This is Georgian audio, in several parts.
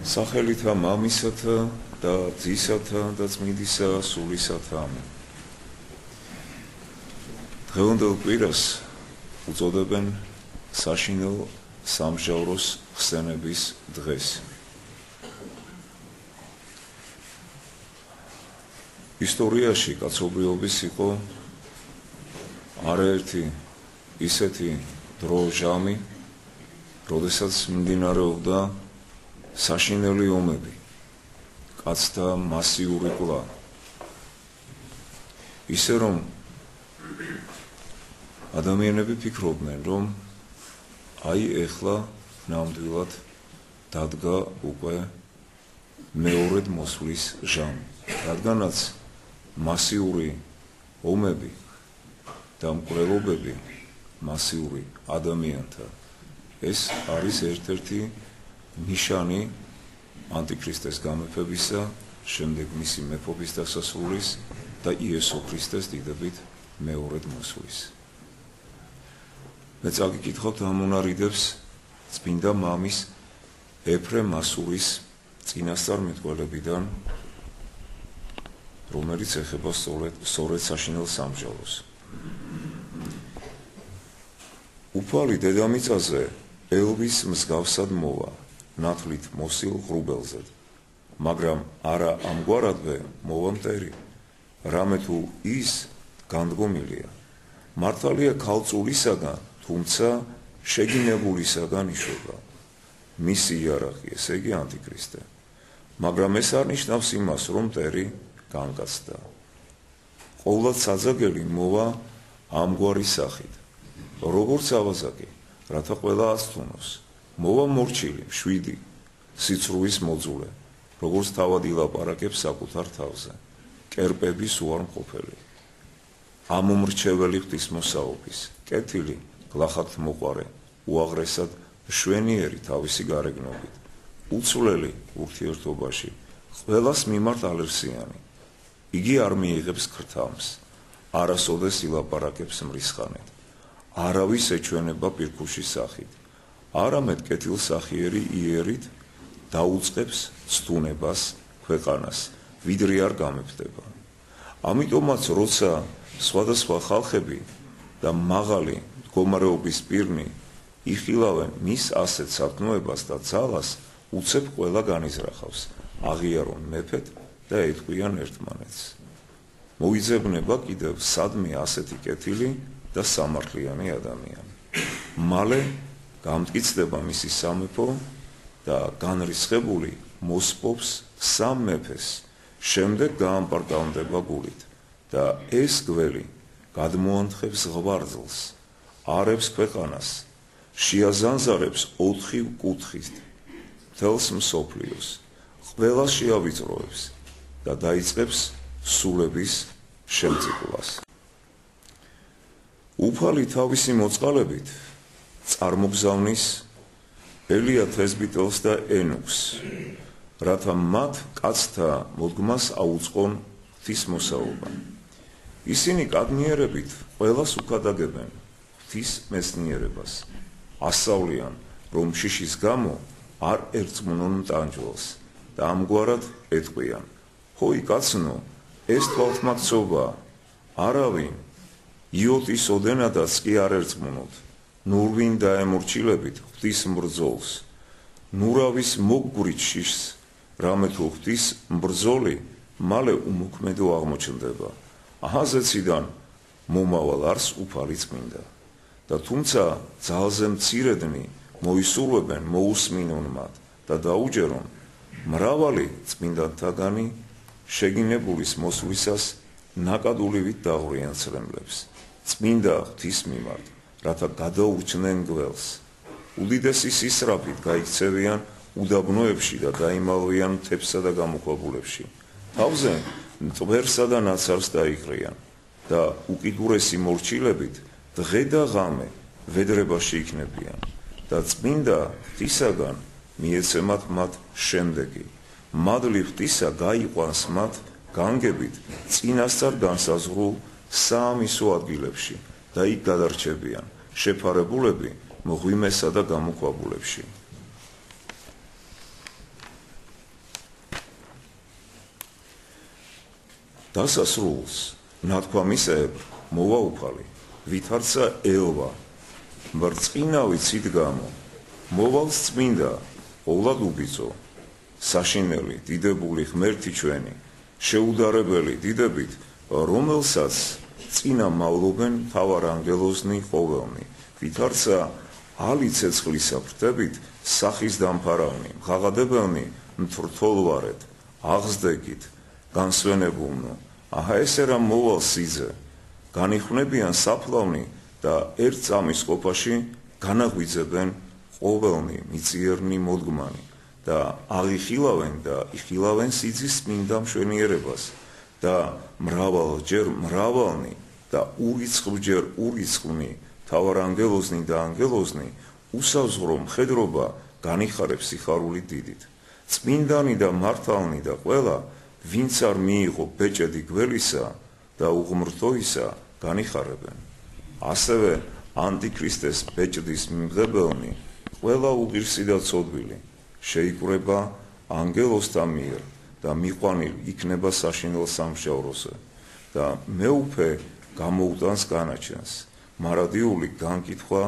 სახელითა მამისათა და ძისათა და წმინდისა სულისათა ამენ. დღევანდელ კვირას უწოდებენ საშინელ სამჟავროს ხსენების დღეს. ისტორიაში კაცობრიობის იყო არაერთი ისეთი დრო ჟამი, როდესაც მიმდინარეობდა საშინელი ომები, კაცთა მასიური კლა. ისე რომ ადამიანები ფიქრობდნენ, რომ აი ეხლა ნამდვილად დადგა უკვე მეორედ მოსვლის ჟამი, რადგანაც მასიური ომები და მკვლელობები მასიური ადამიანთა ეს არის ერთ-ერთი ნიშანი ანტიქრისტეს გამეფებისა, შემდეგ მისი მეფობის დასასრულის და იესო ქრისტეს დიდებით მეორედ მოსვლის. მე წაგიკითხავთ ამონარიდებს წმინდა მამის ეფრემ მასურის წინასწარმეტყველებიდან, რომელიც ეხება სწორედ საშინელ სამჟავროს. უფალი დედამიწაზე ელვის მსგავსად მოვა, ნათლით მოსილ ღრუბელზე, მაგრამ არა ამგვარადვე მოვა მტერი, რამე თუ ის განდგომილია. მართალია ქალწულისაგან, თუმცა შეგინებულისაგან იშვება. მისი იარაღი, ესე იგი ანტიქრისტე. მაგრამ ეს არ ნიშნავს იმას, რომ მტერი განკაცდა. ყოვლად საძაგელი მოვა ამგვარი სახით, როგორც ავაზაკი, რათა ყველა აცთუნოს. მოვა მორჩილი, მშვიდი, სიცრუის მოძულე, როგორც თავად ილაპარაკებს საკუთარ თავზე, კერპების უარმყოფელი, ამომრჩეველი ღვთისმოსაობის, კეთილი, გლახაკთ მოყვარე, უაღრესად მშვენიერი თავისი გარეგნობით, უცვლელი ურთიერთობაში, ყველას მიმართ ალერსიანი. იგი არ მიიღებს ქრთამს, არასოდეს ილაპარაკებს მრისხანედ, არავის ეჩვენება პირქუშის სახით, არამედ კეთილსახიერი იერით დაუწყებს ცდუნებას ქვეყანას, ვიდრე არ გამეფდება. ამიტომაც როცა სხვადასხვა ხალხები და მაღალი მდგომარეობის პირნი იხილავენ მის ასეთ სათნოებას და ძალას, უცებ ყველა განიზრახავს, აღიარონ მეფედ და ეტყვიან ერთმანეთს. მოიძებნება კიდევ სადმე ასეთი კეთილი და სამართლიანი ადამიანი. მალე გამტკიცდება მისი სამეფო და განრისხებული მოსპობს სამ მეფეს, შემდეგ გაამპარტავნდება გულით და ეს გველი გადმოანთხებს ღვარძლს, არებს ქვეყანას, შეაზანზარებს 4 კუთხით მთელს მსოფლიოს, ყველას შეავიწროებს და დაიწყებს სულების შემწიფლას. უფალი თავისი მოწყალებით წარმოგზავნის ელია თესბიტელს და ენუქს, რათა მათ კაცთა მოდგმას აუწყონ ღვთისმოსაობა. ისინი კადნიერებით ყველას უკადაგებენ ღვთის მეცნიერებას, ასწავლიან, რომ შიშის გამო არ ერწმუნონ მტანჯველს და ამგვარად ეტყვიან, ჰოი კაცნო, ეს თვალთმაქცობაა, არავინ იოტის ოდენადაც კი არ ერწმუნოთ, ნურვინ დაემორჩილებით ღვთის მბრძოლს, ნურავის მოგგვრით შიშს, რამე თუ ღვთის მბრძოლი მალე უმოქმედო აღმოჩნდება. ახაზეციდან მომავალ არს უფალი წმინდა და თუმცა ძალზე მცირედნი მოისურვებენ მოусმინონ მათ და დაუჯერონ, მრავალი წმინდანთაგანი შეგინებულის მოსვლისას ნაკადულივით დაღვრიან ცრემლებს წმინდა ღვთის მიმართ, რათა გადაურჩნენ გველს. უდიდესი სისწრაფით გაიქცევიან უდაბნოებში და დაიმალვიან მთებსა და გამოქვაბულებში. თავზე მტვერსა და ნაცარს დაიღრიან და უკიდურესი მორჩილებით დღე და ღამე ვედრებაში იქნებიან და წმინდა ღვთისაგან მიეცემათ მათ შემდეგი. მადლი ღვთისა გაიყვანს მათ განგებით წინასწარ განსაზღვრულ საამისო ადგილებში და იქ გადარჩებიან შეფარებულები მღვიმესა და გამოქვაბულებში. დასასრულს ნათქვამისეებ მოვაუფალი ვითარცა ელვა მრწყინავი ცით-გამო მოვალს წმინდა ყოვლად უბიძო საშინელი დიდებული ღმერთი ჩვენი შეუდარებელი დიდებით რომელსაც წინა მავლობენ მთავარ ანგელოზნი ყოველნი ვითარცა ალი ცეცხლისა ფრთებით სახის დამფარავნი მღაღადებელნი მთრთოლვარეთ აღზდეგით განსვენებულნო აჰა ესე რა მოვალ სიძე განიხვნებიან საფლავნი და ერთ წამის ყოფაში განაღვიძებენ ყოველნი მიწიერნი მოდგმანი და აღიხილავენ და იხილავენ სიძის წმინდა მშვენიერებას და მრავალჯერ მრავალნი და ურიცხვჯერ ურიცხვნი მთავარანგელოზნი და ანგელოზნი უსაზღვრო მხედრობა განიხარებს სიხარული დიდით წმინდანი და მართალნი და ყველა ვინც არ მიიღო ბეჭედი გველისა და უღმრთოისა განიხარებენ ასევე ანტიქრისტეს ბეჭდის მიმღებელნი ყველა უღირსი და ცოდვილი შეიკვრება ანგელოზთა მიერ და მიყვანილ იქნება საშინელ სამშავროზე და მეუფე გამოუტანს განაჩენს მარადიული განკითხვა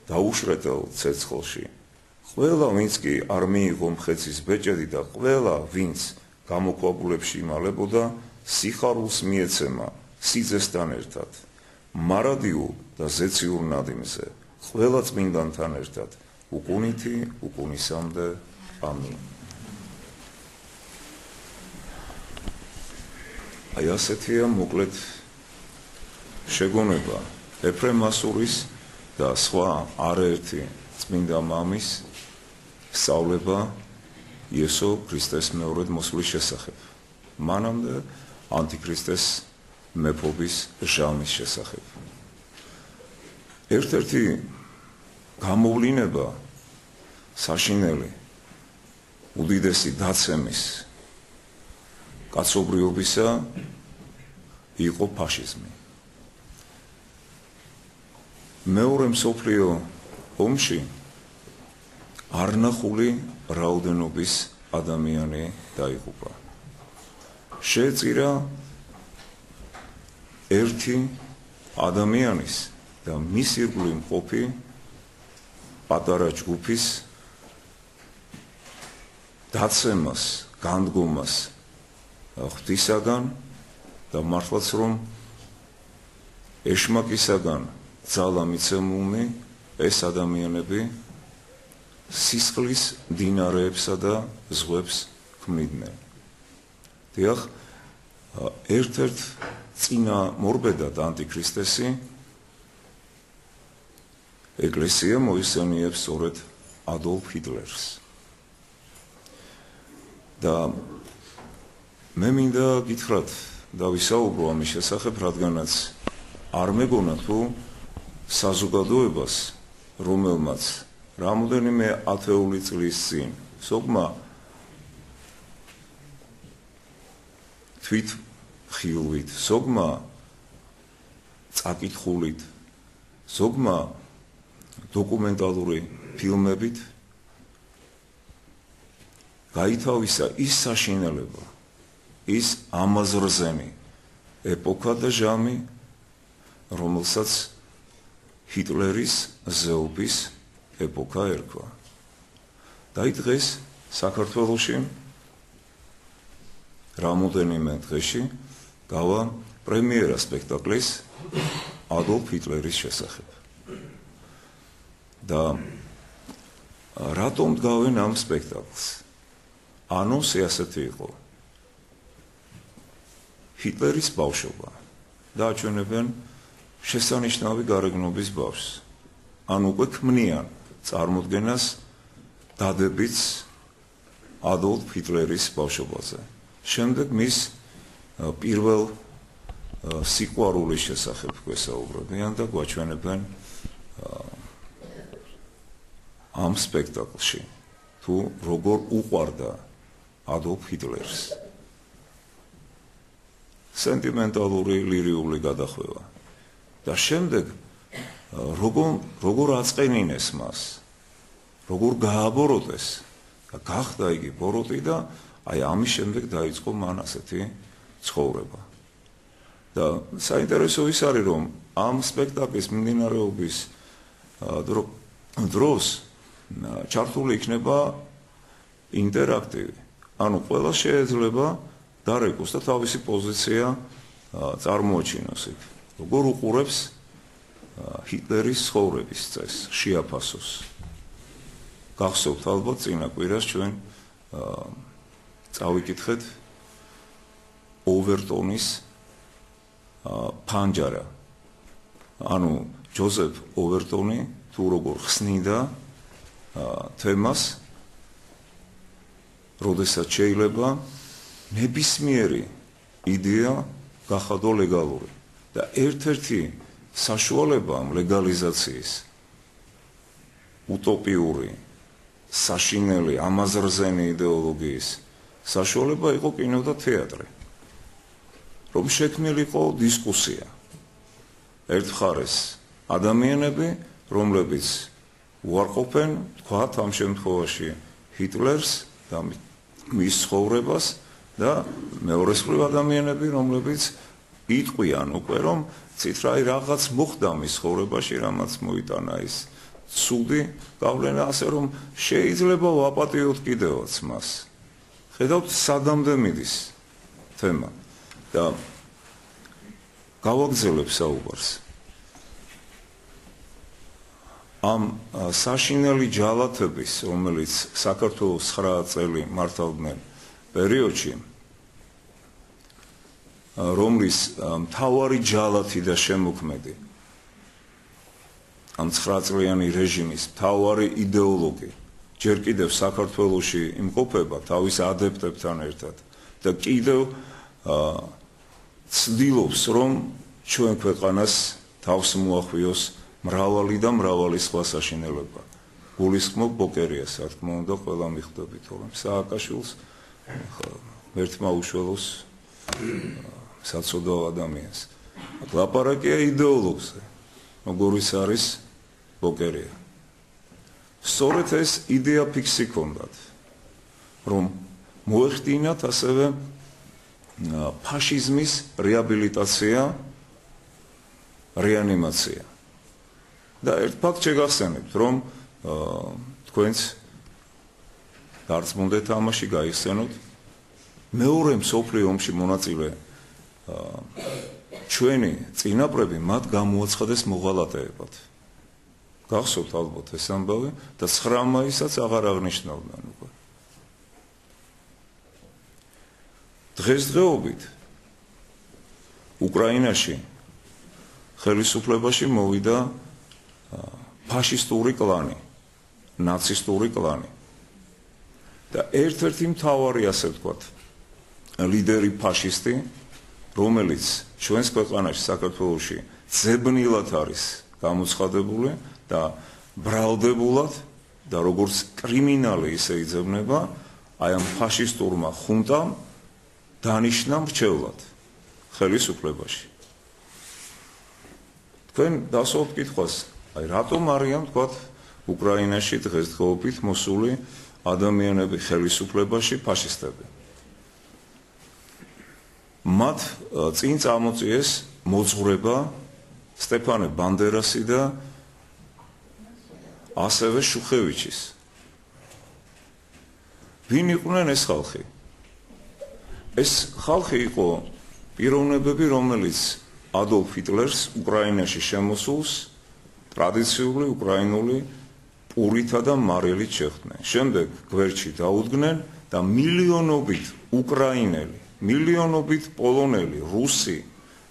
დაუშრეტელ ცეცხლში ყველა ვინც კი არ მიიღო მხეცის ბეჭედი და ყველა ვინც გამოქვაბულებში იმალებოდა სიხარულს მიეცემა სიძესთან ერთად მარადიულ და ზეციურ ნადიმზე ყველა წმინდანთან ერთად უკუნითი უკუნისამდე ამინ აი ასეთია მოკლედ შეგონება ეფრემასურის და სხვა არაერთი წმინდა მამის სწავლება იესო ქრისტეს მეორედ მოსვლის შესახებ მანამდე ანტიქრისტეს მეფობის ჟამის შესახებ ერთ-ერთი გამოვლინება საშინელი უდიდესი დაცემის კაცობრიობისა იყო ფაშიზმი მეორე მსოფლიო ომში არნახული რაოდენობის ადამიანი დაიღუპა შეეწირა ერთი ადამიანის და მის ირგვლივ მყოფი პატარა ჯგუფის დაცემას განდგომას ღვთისაგან და მართლაც რომ ეშმაკისაგან ძალა მიცემულნი ეს ადამიანები სისხლის დინარეებსა და ზღვებს ქმნიდნენ. დიახ, ერთ-ერთ წინა მორბედად ანტიქრისტესი ეკლესია მოიხსენიებს სწორედ ადოლფ ჰიტლერს. და მე მინდა გითხრათ და ვისაუბრო ამის შესახებ, რადგანაც არ მეგონა თუ საზოგადოებას, რომელმაც რამოდენიმე ათეული წლის წინ სოგმა თვით ხილვით, სოგმა წაკითხულით, სოგმა დოკუმენტალური ფილმებით გაითავისა ის საშინელება, ის ამაზრზენი ეპოქა და ჟამი, რომელსაც ჰიტლერის ზეობის ეპოქა ერქვა. დაიწყეს საქართველოში რამოდენიმე დღეში გავა პრემიერა სპექტაკლის ადოლფ ჰიტლერის შესახებ. და რატომ დგავენ ამ სპექტაკლს? ანონსი ასეთი იყო. ჰიტლერის ბავშვობა. დააჩვენებენ შესანიშნავი გარეგნობის ბავშვს. ან უკვე ქმნიან წარმოდგენას დადებიც ადოლფ ჰიტლერის ბავშვობაზე. შემდეგ მის პირველ სიყვარულის შესახებ გვესაუბრებიან და გვაჩვენებენ ამ სპექტაკლში თუ როგორ უყვარდა ადოლფ ჰიტლერს. სენტიმენტალური ლირიული გადახვევა. და შემდეგ როგორ აწყენინეს მას, როგორ გააბოროტეს და გახდა იგი ბოროტი და აი ამის შემდეგ დაიწყო მან ასეთი ცხოვრება. და საინტერესო ის არის, რომ ამ სპექტაკლის მიმდინარეობის დროს ჩართული იქნება ინტერაქტივი. ანუ ყველა შეიძლება დარეკოს და თავისი პოზიცია წარმოაჩინოს იქ. როგორ უყურებს ჰიტლერის ცხოვრების წესს, შეაფასოს. გახსოვთ ალბათ წინა კვირას ჩვენ წავიკითხეთ ოვერტონის ფანჯარა. ანუ ჯოზეფ ოვერტონი თუ როგორ ხსნიდა თემას, როდესაც შეიძლება ნებისმიერი იდეა გახადო ლეგალური და ერთ-ერთი საშუალება ამ ლეგალიზაციის უტოპიური, საშინელი, ამაზრზენი იდეოლოგიის საშუალება იყო კინო და თეატრი. რომ შექმნილიყო დისკუსია. ერთ მხარეს ადამიანები, რომლებიც უარყოფენ, თქვათ ამ შემთხვევაში ჰიტლერს და მის ცხოვრებას და მეორეს მხრივ ადამიანები, რომლებიც იტყვიან უკვე, რომ ცითრაი რაღაც მოხდა მის ცხოვრებაში, რამაც მოიტანა ის ცუდი გავლენა, ასე რომ შეიძლება ვაპატიოთ კიდევაც მას. ხედავთ სადამდე მიდის თემა და გავაგზავნებ საუბარს. ამ საშინელი ჯალათების, რომელიც საქართველოს 9 წელი მართავდნენ პერიოდში, რომლის მთავარი ჯალათი და შემოქმედი ამ 9 წლიანი რეჟიმის მთავარი იდეოლოგი ჯერ კიდევ საქართველოში იმყოფება თავის ადეპტებთან ერთად და კიდევ ცდილობს, რომ ჩვენ ქვეყანას თავს მოახვიოს მრავალი და მრავალი სხვა საშინელება. გულისხმობ ბოკერიას, რა თქმა უნდა, ყველა მიხვდებით, რომ სააკაშვილს ერთმა უშველოს საწოდავ ადამიანს. ლაპარაკია იდეოლოგზე, როგორიც არის ბოკერია. სწორედ ეს იდეა ფიქსი ჰქონდათ, რომ მოეხდინათ ასევე ფაშიზმის რეაბილიტაცია, რეანიმაცია. და ერთ ფაქტს შეგახსენებთ, რომ თქვენც დარწმუნდეთ ამაში, გაიხსენოთ, მეორე მსოფლიო ომში მონაწილე ჩვენი წინაპრები მათ გამოაცხადეს მოღალატეებად. გახსოვთ ალბათ ეს ამბავი და 9 მაისსაც აღარ აღნიშნავდნენ უკვე. დღესდღეობით უკრაინაში ხელისუფლებაში მოვიდა ფაშისტური კლანი, ნაცისტური კლანი. და ერთ-ერთი მთავარი, ასე ვთქვათ, ლიდერი ფაშისტი, რომელიც ჩვენს ქვეყანაში, საქართველოში ძებნილად არის გამოცხადებული და ბრალდებულად და როგორც კრიმინალი ისე იძებნება, აი ამ ფაშისტურმა ხუნტამ დანიშნა მრჩევლად ხელისუფლებაში. თქვენ დასვათ კითხვას, აი რატომ არიან, თქვათ, უკრაინაში დღესდღეობით მოსული ადამიანები ხელისუფლებაში ფაშისტები? მათ წინ წამოწიეს მოძღვრება სტეფანე ბანდერასი და ასევე შუხევიჩის. ვინ იყვნენ ეს ხალხი? ეს ხალხი იყო პიროვნებები, რომელიც ადოლფ ჰიტლერს უკრაინაში შემოსულს ტრადიციული უკრაინული პურითა და მარილით შეხვდნენ. შემდეგ გვერდში დაუდგნენ და მილიონობით უკრაინელი, მილიონობით პოლონელი, რუსი,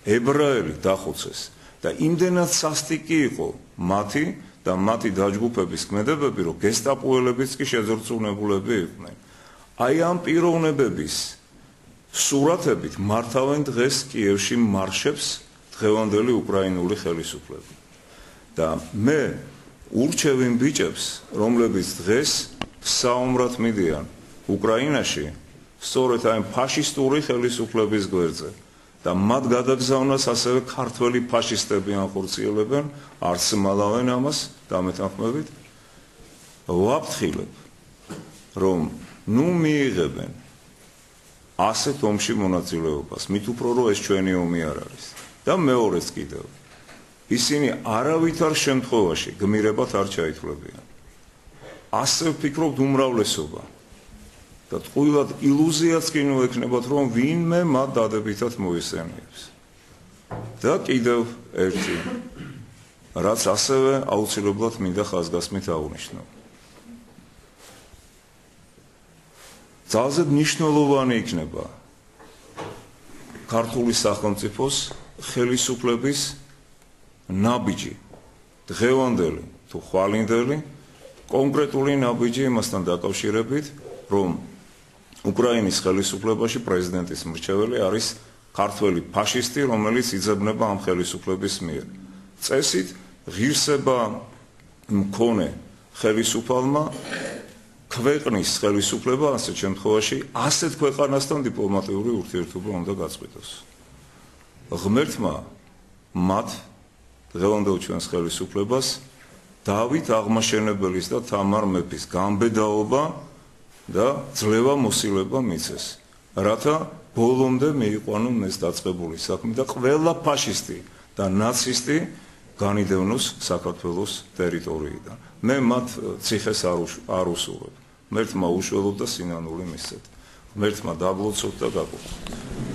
ებრაელი დახოცეს და იმდენად სასტიკი იყო მათი და მათი დაჯგუფების ქმედებები, რომ გესტაპოელებიც კი შეძრწუნებულები იყვნენ. აი ამ პიროვნებების სურათებით მართავენ დღეს კიევში მარშებს დღევანდელი უკრაინული ხელისუფლება. და მე ურჩევ იმ ბიჭებს, რომლებიც დღეს საომრად მიდიან უკრაინაში, სწორედ აი ფაშისტური ხელისუფლების გვერდზე და მათ გადაგზავნას ასევე ქართველი ფაშისტები ახორციელებენ, არც მალავენ ამას, დამეთანხმებით, ვაფრთხილებ, რომ ნუ მიიღებენ ასეთ ომში მონაწილეობას, მით უფრო რომ ეს ჩვენი ომი არ არის. და მეორეც კიდევ ისინი არავითარ შემთხვევაში გმირებად არ ჩაითვლებიან. ასე ვფიქრობთ უმრავლესობა. და ტყუილად ილუზიაც კი ნუექნებათ რომ ვინმე მათ დადებითად მოისენიებს. და კიდევ ერთი რაც ასევე აუცილებლად მინდა ხაზგასმით აღვნიშნო. ძალზე მნიშვნელოვანი იქნება ქართული სახელმწიფოს ხელისუფლების ნაბიჯი, დღევანდელი თუ ხვალინდელი, კონკრეტული ნაბიჯი იმასთან დაკავშირებით, რომ უკრაინის ხელისუფლებაში პრეზიდენტის მრჩეველი არის ქართველი ფაშისტი, რომელიც იძებნება ამ ხელისუფლების მიერ. წესით ღირსება მქონე ხელისუფალმა ქვეყნის ხელისუფლება ასეთ შემთხვევაში ასეთ ქვეყანასთან დიპლომატიური ურთიერთობა უნდა გაწყვიტოს. ღმერთმა მათ დღევანდელ ჩვენს ხელისუფლებას დავით აღმაშენებელის და თამარ მეფის გამბედაობა და ძლევა მოსილება მიცეს, რათა ბოლომდე მიიყვანონ ეს დაწყებული საქმე და ყველა ფაშისტი და ნაცისტი განიდევნოს საქართველოს ტერიტორიიდან. მე მათ ციხეს არ უსურვებ. ღმერთმა უშველოდ და სინანული მისცეთ. ღმერთმა დაბლოცოთ და გაგუხოთ.